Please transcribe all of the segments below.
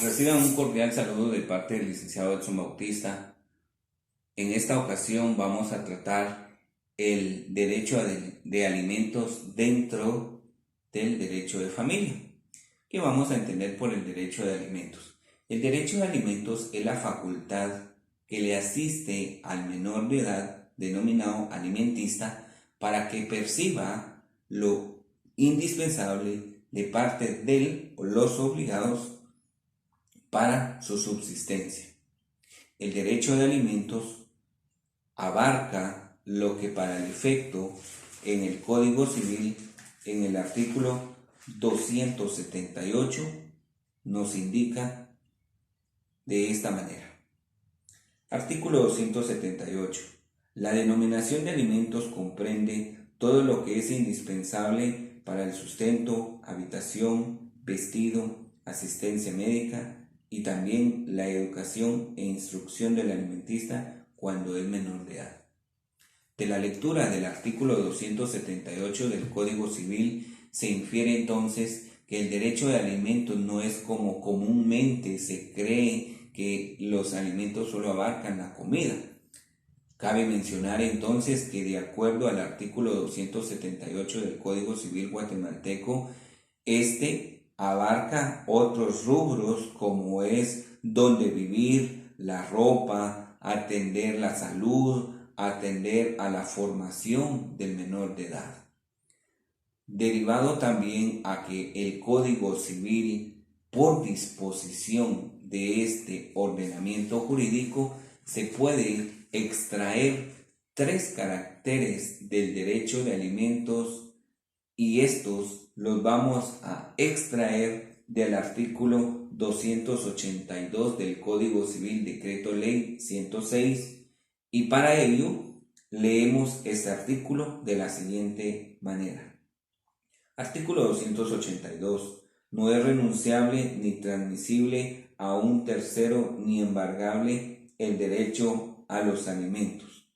Reciban un cordial saludo de parte del licenciado Edson Bautista. En esta ocasión vamos a tratar el derecho de alimentos dentro del derecho de familia. ¿Qué vamos a entender por el derecho de alimentos? El derecho de alimentos es la facultad que le asiste al menor de edad, denominado alimentista, para que perciba lo indispensable de parte de él o los obligados para su subsistencia. El derecho de alimentos abarca lo que para el efecto en el Código Civil, en el artículo 278, nos indica de esta manera. Artículo 278. La denominación de alimentos comprende todo lo que es indispensable para el sustento, habitación, vestido, asistencia médica y también la educación e instrucción del alimentista cuando es menor de edad. De la lectura del artículo 278 del Código Civil se infiere entonces que el derecho de alimentos no es como comúnmente se cree, que los alimentos solo abarcan la comida. Cabe mencionar entonces que de acuerdo al artículo 278 del Código Civil guatemalteco, este abarca otros rubros como es dónde vivir, la ropa, atender la salud, atender a la formación del menor de edad. Derivado también a que el Código Civil, por disposición de este ordenamiento jurídico, se puede extraer 3 caracteres del derecho de alimentos y estos los vamos a extraer del artículo 282 del Código Civil, Decreto Ley 106, y para ello leemos este artículo de la siguiente manera. Artículo 282. No es renunciable ni transmisible a un tercero ni embargable el derecho a los alimentos.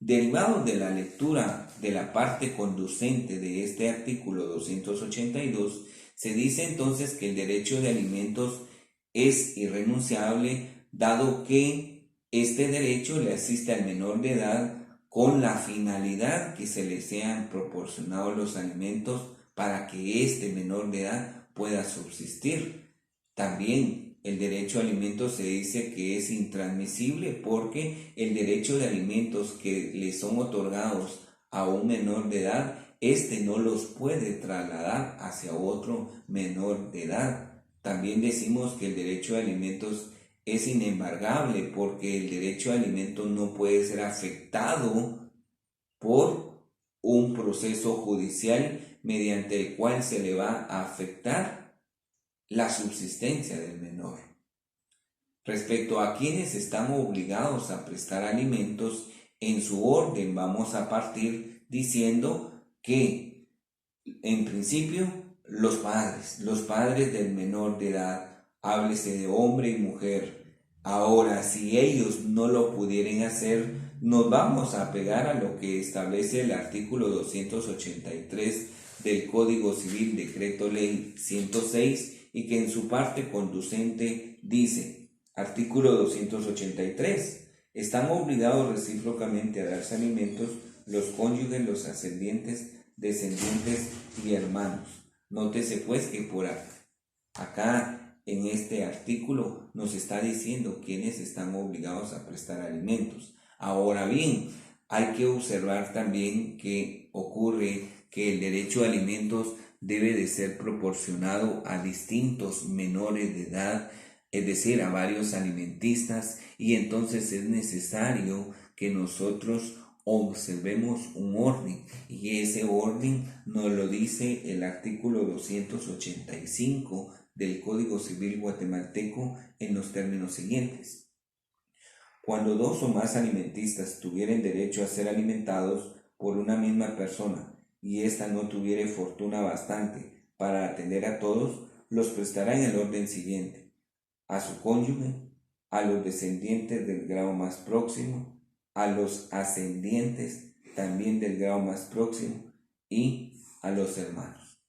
Derivado de la lectura de la parte conducente de este artículo 282, se dice entonces que el derecho de alimentos es irrenunciable, dado que este derecho le asiste al menor de edad con la finalidad que se le sean proporcionados los alimentos para que este menor de edad pueda subsistir. También el derecho a alimentos se dice que es intransmisible porque el derecho de alimentos que le son otorgados a un menor de edad, este no los puede trasladar hacia otro menor de edad. También decimos que el derecho de alimentos es inembargable porque el derecho a alimentos no puede ser afectado por un proceso judicial mediante el cual se le va a afectar la subsistencia del menor. Respecto a quienes están obligados a prestar alimentos, en su orden vamos a partir diciendo que en principio los padres del menor de edad, háblese de hombre y mujer. Ahora, si ellos no lo pudieran hacer, nos vamos a apegar a lo que establece el artículo 283 del Código Civil, Decreto Ley 106, y que en su parte conducente dice, artículo 283, están obligados recíprocamente a darse alimentos los cónyuges, los ascendientes, descendientes y hermanos. Nótese pues que por acá en este artículo nos está diciendo quiénes están obligados a prestar alimentos. Ahora bien, hay que observar también que ocurre que el derecho a alimentos debe de ser proporcionado a distintos menores de edad, es decir, a varios alimentistas, y entonces es necesario que nosotros observemos un orden, y ese orden nos lo dice el artículo 285 del Código Civil guatemalteco en los términos siguientes. Cuando 2 o más alimentistas tuvieren derecho a ser alimentados por una misma persona y ésta no tuviere fortuna bastante para atender a todos, los prestará en el orden siguiente: a su cónyuge, a los descendientes del grado más próximo, a los ascendientes también del grado más próximo y a los hermanos.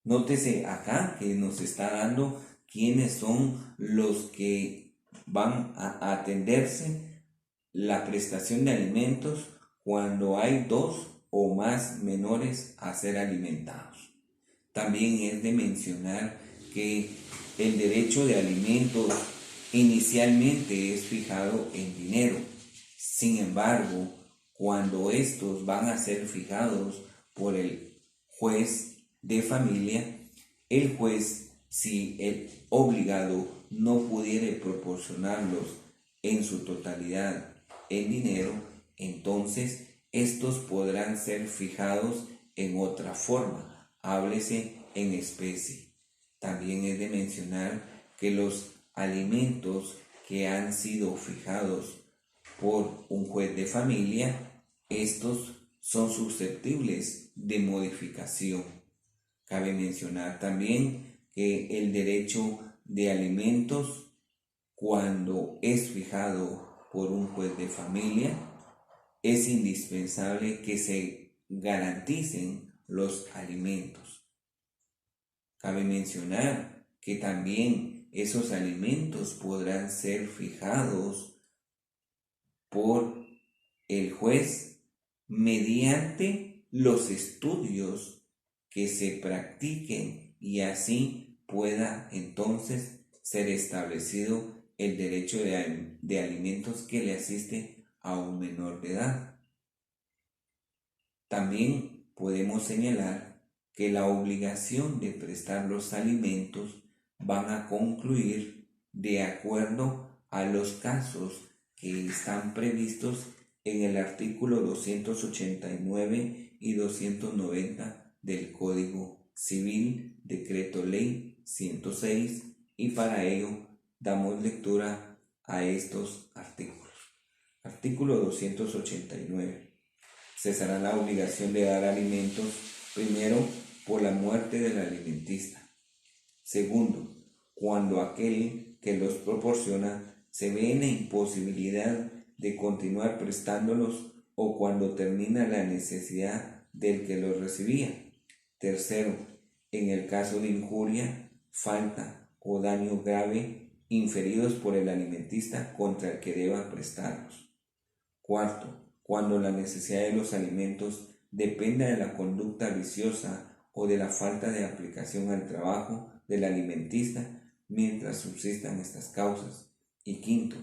Nótese acá que nos está dando quiénes son los que van a atenderse la prestación de alimentos cuando hay 2 o más menores a ser alimentados. También es de mencionar que el derecho de alimentos inicialmente es fijado en dinero. Sin embargo, cuando estos van a ser fijados por el juez de familia, el juez, si el obligado no pudiere proporcionarlos en su totalidad en dinero, entonces estos podrán ser fijados en otra forma, háblese en especie. También es de mencionar que los alimentos que han sido fijados por un juez de familia, estos son susceptibles de modificación. Cabe mencionar también que el derecho de alimentos, cuando es fijado por un juez de familia, es indispensable que se garanticen los alimentos. Cabe mencionar que también esos alimentos podrán ser fijados por el juez mediante los estudios que se practiquen y así pueda entonces ser establecido el derecho de alimentos que le asiste a un menor de edad. También podemos señalar que la obligación de prestar los alimentos van a concluir de acuerdo a los casos que están previstos en el artículo 289 y 290 del Código Civil, Decreto Ley 106, y para ello damos lectura a estos artículos. Artículo 289. Cesará la obligación de dar alimentos, primero, por la muerte del alimentista. Segundo, cuando aquel que los proporciona se ve en la imposibilidad de continuar prestándolos o cuando termina la necesidad del que los recibía. Tercero, en el caso de injuria, falta o daño grave inferidos por el alimentista contra el que deba prestarlos. Cuarto, cuando la necesidad de los alimentos dependa de la conducta viciosa o de la falta de aplicación al trabajo del alimentista mientras subsistan estas causas. Y quinto,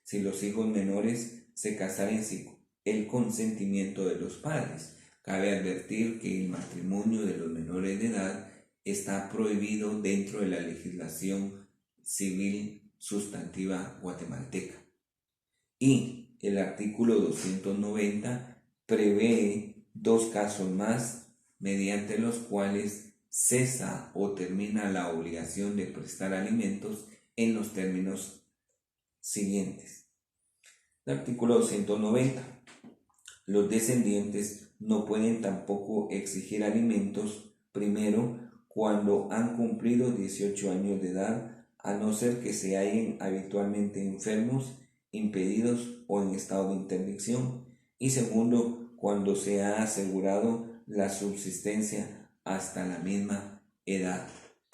si los hijos menores se casaren sin el consentimiento de los padres. Cabe advertir que el matrimonio de los menores de edad está prohibido dentro de la legislación civil sustantiva guatemalteca. Y el artículo 290 prevé 2 casos más mediante los cuales cesa o termina la obligación de prestar alimentos en los términos siguientes. El artículo 290. Los descendientes no pueden tampoco exigir alimentos, primero, cuando han cumplido 18 años de edad, a no ser que se hallen habitualmente enfermos, impedidos o en estado de interdicción, y segundo, cuando se ha asegurado la subsistencia hasta la misma edad.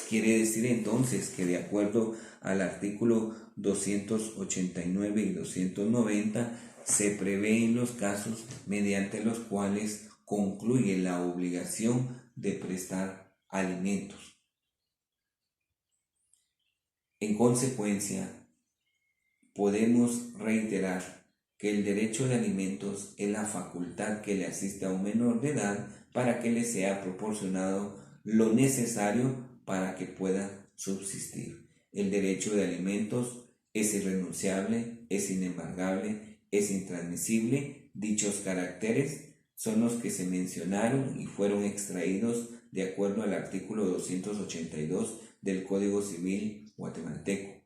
Quiere decir entonces que de acuerdo al artículo 289 y 290 se prevén los casos mediante los cuales concluye la obligación de prestar alimentos. En consecuencia, podemos reiterar que el derecho de alimentos es la facultad que le asiste a un menor de edad para que le sea proporcionado lo necesario para que pueda subsistir. El derecho de alimentos es irrenunciable, es inembargable, es intransmisible. Dichos caracteres son los que se mencionaron y fueron extraídos de acuerdo al artículo 282 del Código Civil guatemalteco.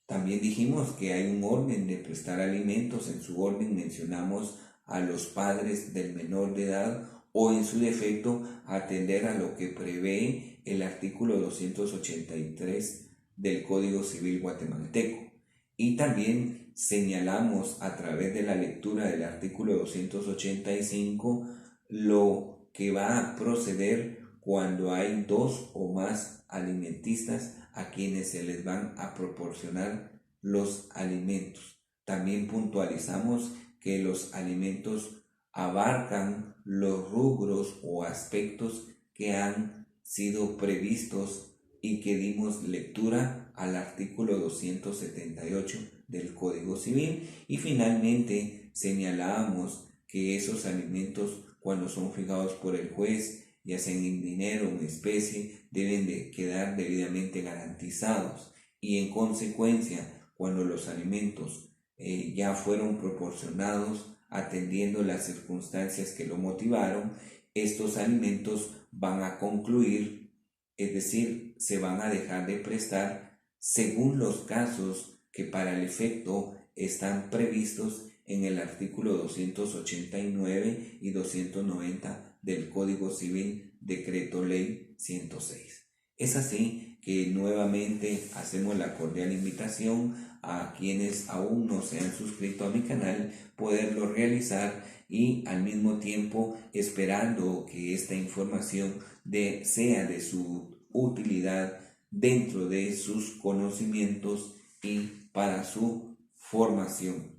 También dijimos que hay un orden de prestar alimentos. En su orden mencionamos a los padres del menor de edad o en su defecto atender a lo que prevé el artículo 283 del Código Civil guatemalteco. Y también señalamos a través de la lectura del artículo 285 lo que va a proceder cuando hay 2 o más alimentistas a quienes se les van a proporcionar los alimentos. También puntualizamos que los alimentos abarcan los rubros o aspectos que han sido previstos y que dimos lectura al artículo 278 del Código Civil. Y finalmente señalábamos que esos alimentos, cuando son fijados por el juez, ya sea en dinero o en especie, deben de quedar debidamente garantizados, y en consecuencia, cuando los alimentos ya fueron proporcionados atendiendo las circunstancias que lo motivaron, estos alimentos van a concluir, es decir, se van a dejar de prestar según los casos que para el efecto están previstos en el artículo 289 y 290 del Código Civil, Decreto Ley 106. Es así que nuevamente hacemos la cordial invitación a quienes aún no se han suscrito a mi canal poderlo realizar, y al mismo tiempo esperando que esta información sea de su utilidad dentro de sus conocimientos y para su formación.